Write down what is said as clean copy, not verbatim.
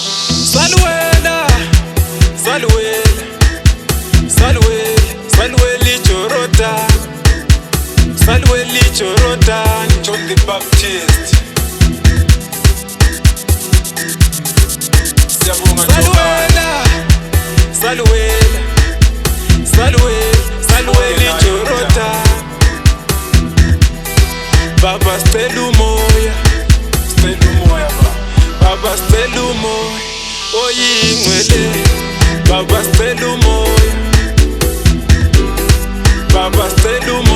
Salwela, Salwela, Salwela, Salweli Chorota, Salweli Chorota, John the Baptist. Salwela, Salwela, Salwela, Salweli Chorota, Baba stelu moya, Baba stelu moya, oyi ngwele, Baba stelu moya, Baba stelu moya.